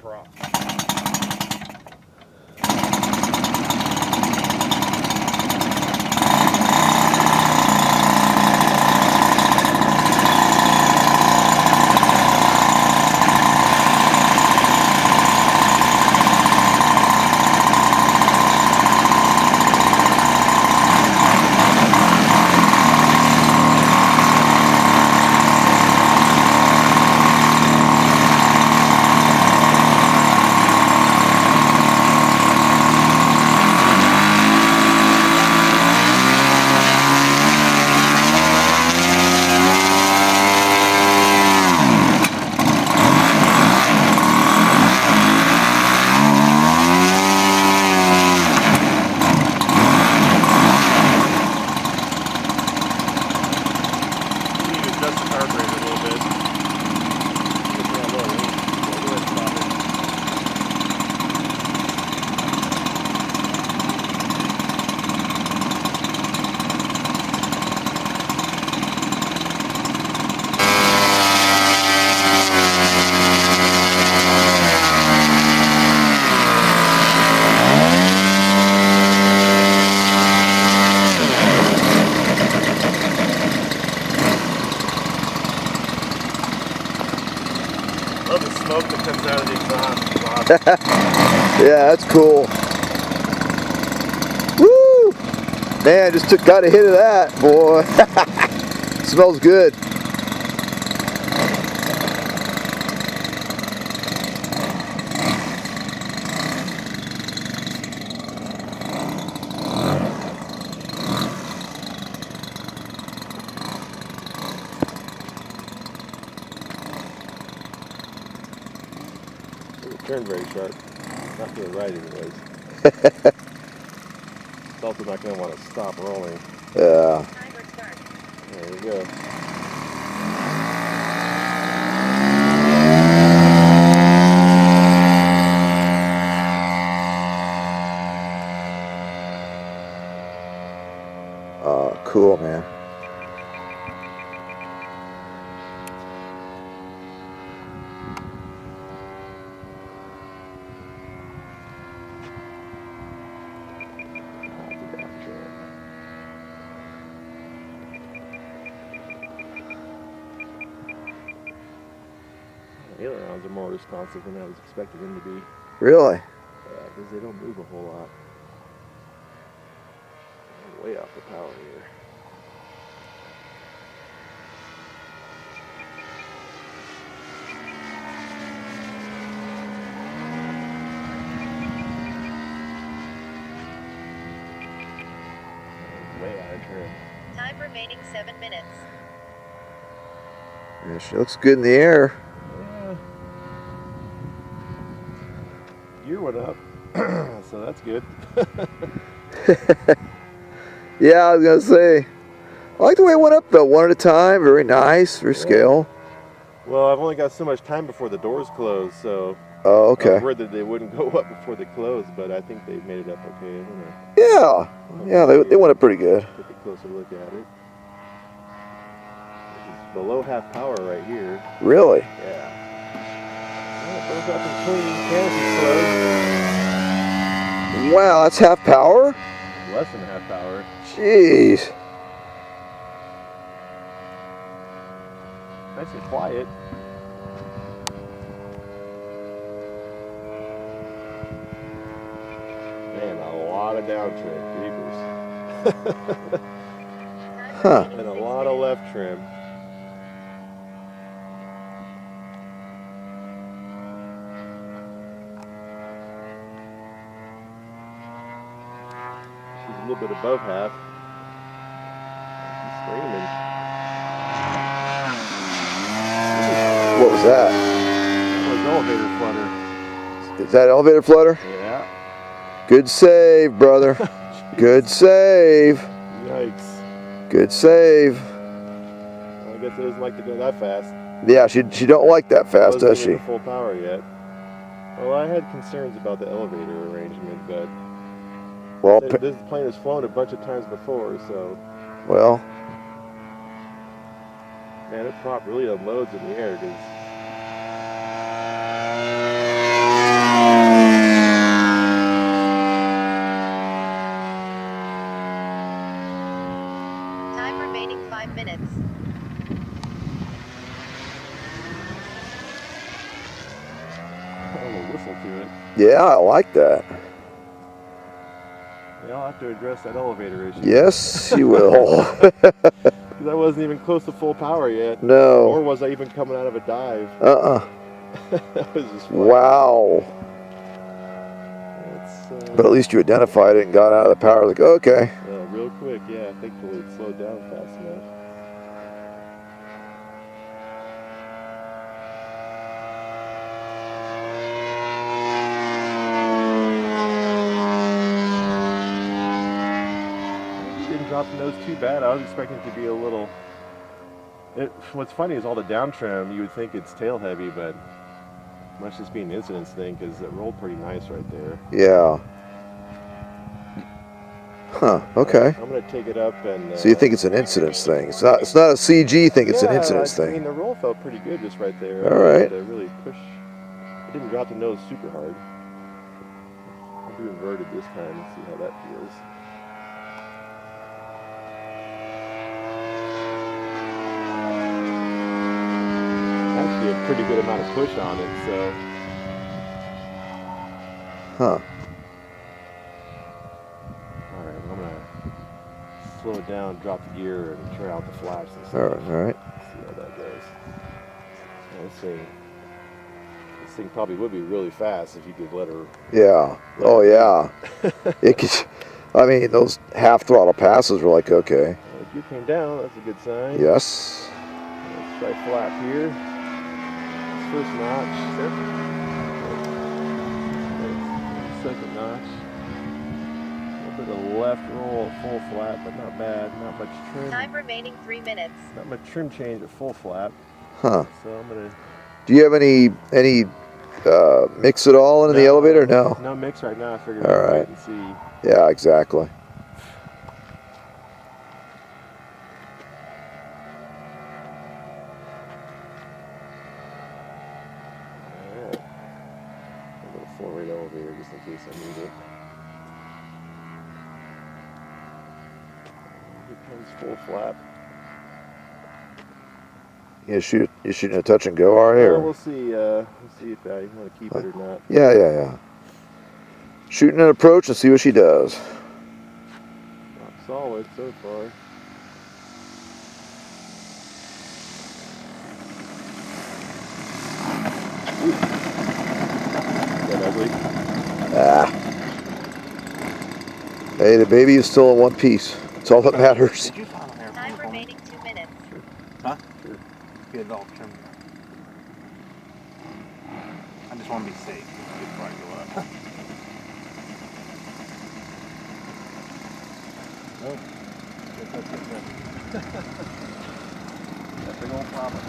prop. Love the smoke that comes out of the exhaust. Yeah, that's cool. Woo! Man, just got a hit of that, boy. Smells good. Turned very sharp. Not to the right anyways. It's also not going to want to stop rolling. Yeah. There you go. Cool, man. Ailerons are more responsive than I was expecting them to be. Really? Yeah, because they don't move a whole lot. I'm way off the power here. Way out of trim. Time remaining 7 minutes. Yeah, she looks good in the air. Yeah. Gear went up, so that's good. Yeah, I was gonna say, I like the way it went up though, one at a time. Very nice, very scale. Well, I've only got so much time before the doors close, so Oh, I okay. was worried that they wouldn't go up before they closed, but I think they made it up okay. Yeah, they went up pretty good. Take a closer look at it. This is below half power right here. Really? Yeah. Well, it goes up and clean. Canopy Wow, that's half power? slow. Less than half power. Jeez. Nice and quiet. Man, a lot of down trim. Creepers. Huh. And a lot of left trim. She's a little bit above half. She's screaming. What was that? That was elevator flutter. Is that elevator flutter? Yeah. Good save, brother. Good save. Yikes. Good save. Well, I guess it doesn't like to go that fast. Yeah, she don't like that fast, does she? Wasn't even at full power yet. Well, I had concerns about the elevator arrangement, but Well, this plane has flown a bunch of times before, so well, man, it prop really unloads in the air because minutes. A little whistle to it. Yeah, I like that. Yeah, I'll have to address that elevator issue. Yes, you will. Because I wasn't even close to full power yet. No. Or was I even coming out of a dive? That was just fun. Wow. It's, But at least you identified it and got out of the power. Like, okay. real quick, yeah. Thankfully it slowed down fast enough. Didn't drop the nose too bad. I was expecting it to be a little. What's funny is all the down trim. You would think it's tail heavy, but it must just be an incidence thing because it rolled pretty nice right there. Yeah. Huh. Okay. I'm gonna take it up and. So you think it's an incidence thing? It's not. It's not a CG thing. It's an incidence I thing. mean, the roll felt pretty good just right there. All right. To really push. It didn't drop the nose super hard. I'll do inverted this time and see how that feels. Actually, a pretty good amount of push on it, so. Huh. All right, I'm gonna slow it down, drop the gear, and try out the flaps and stuff. All right. All right. See how that goes. Yeah, this thing probably would be really fast if you could let her. Yeah. Oh yeah. It could. I mean, those half throttle passes were like, okay. Gear came down. That's a good sign. Yes. Let's try flap here. First notch. Second notch. A little bit of left roll at full flap, but not bad. Not much trim. Time remaining 3 minutes. Not much trim change at full flap. Huh. So I'm gonna. Do you have any mix at all in the elevator? No. No mix right now. I figured All I'd right. wait and see. Yeah. Exactly. Alright. A little four-way elevator just in case I need it. Here comes full flap. You shooting a touch and go, are you? Well, or- we'll see. We'll see if I want to keep it or not. Yeah. Shooting an approach and see what she does. Rock solid so far. Ooh. Is that ugly? Ah. Hey, the baby is still in one piece. That's all that matters. Did you find an airplane Time for me? remaining 2 minutes. Huh? Sure. Get it all trimmed. I just want to be safe before I go up. Oh, guess that's it. That big old problem.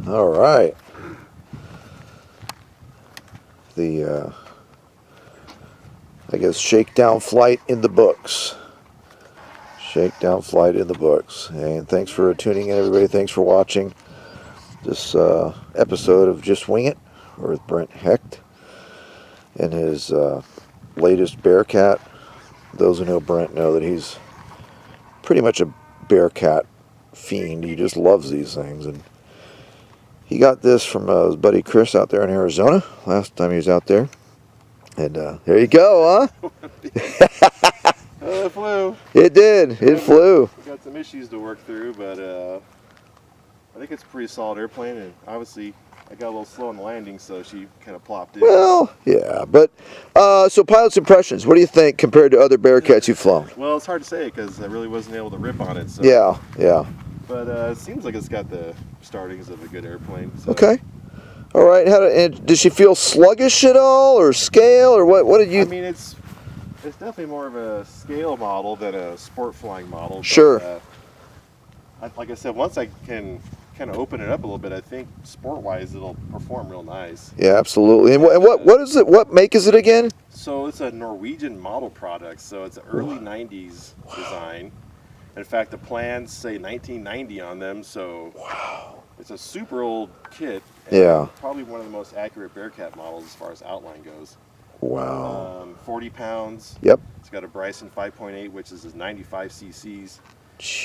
All right. The, I guess, shakedown flight in the books. Shakedown flight in the books. And thanks for tuning in, everybody. Thanks for watching this episode of Just Wing It with Brent Hecht and his latest Bearcat. Those who know Brent know that he's pretty much a Bearcat fiend. He just loves these things. And he got this from his buddy Chris out there in Arizona last time he was out there. And there you go, huh? It flew. It did. It flew. We got some issues to work through, but I think it's a pretty solid airplane. And obviously, I got a little slow on the landing, so she kind of plopped in. Well, yeah. But so pilot's impressions. What do you think compared to other Bearcats you've flown? Well, it's hard to say because I really wasn't able to rip on it. So Yeah. But it seems like it's got the startings of a good airplane. So. Okay. All right. And did she feel sluggish at all, or scale, or what? What did you? I mean, it's definitely more of a scale model than a sport flying model. But, Sure. like I said, once I can kind of open it up a little bit, I think sport-wise it'll perform real nice. Yeah, absolutely. And what is it? What make is it again? So it's a Norwegian Model Products. So it's an early '90s design. In fact, the plans say 1990 on them. So it's a super old kit. And Yeah. probably one of the most accurate Bearcat models as far as outline goes. Wow. 40 pounds. Yep. It's got a Bryson 5.8, which is 95 cc's.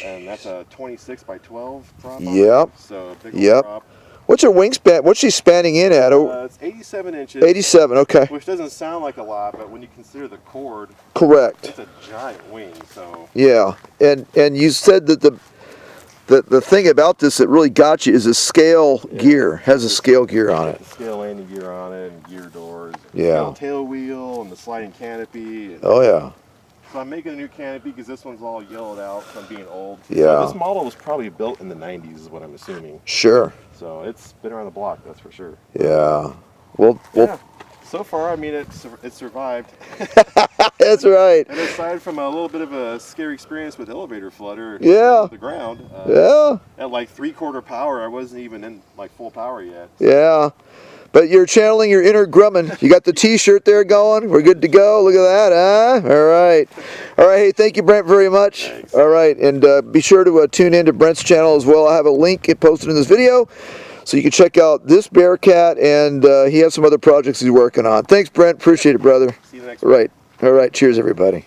And that's a 26 by 12 prop. Yep. So big Yep. prop. What's her wingspan? What's she spanning in at? It's 87 inches. 87. Okay. Which doesn't sound like a lot, but when you consider the cord, Correct. it's a giant wing. So Yeah. And you said that the thing about this that really got you is a scale gear. Has a scale gear on it. the scale landing gear on it and gear doors. Yeah. Scale tail wheel and the sliding canopy. And Oh yeah. so I'm making a new canopy because this one's all yellowed out from being old. Yeah. So this model was probably built in the 90s is what I'm assuming. Sure. So it's been around the block, that's for sure. Yeah. Well. Yeah. So far, I mean, it survived. That's right. And aside from a little bit of a scary experience with elevator flutter Yeah. the ground, Yeah. at like 3/4 power, I wasn't even in like full power yet. Yeah. But you're channeling your inner Grumman. You got the T-shirt there going. We're good to go. Look at that, huh? All right. All right. Hey, thank you, Brent, very much. Thanks. All right. And be sure to tune in to Brent's channel as well. I have a link posted in this video, so you can check out this Bearcat, and he has some other projects he's working on. Thanks, Brent. Appreciate it, brother. See you next All right. All right. Cheers, everybody.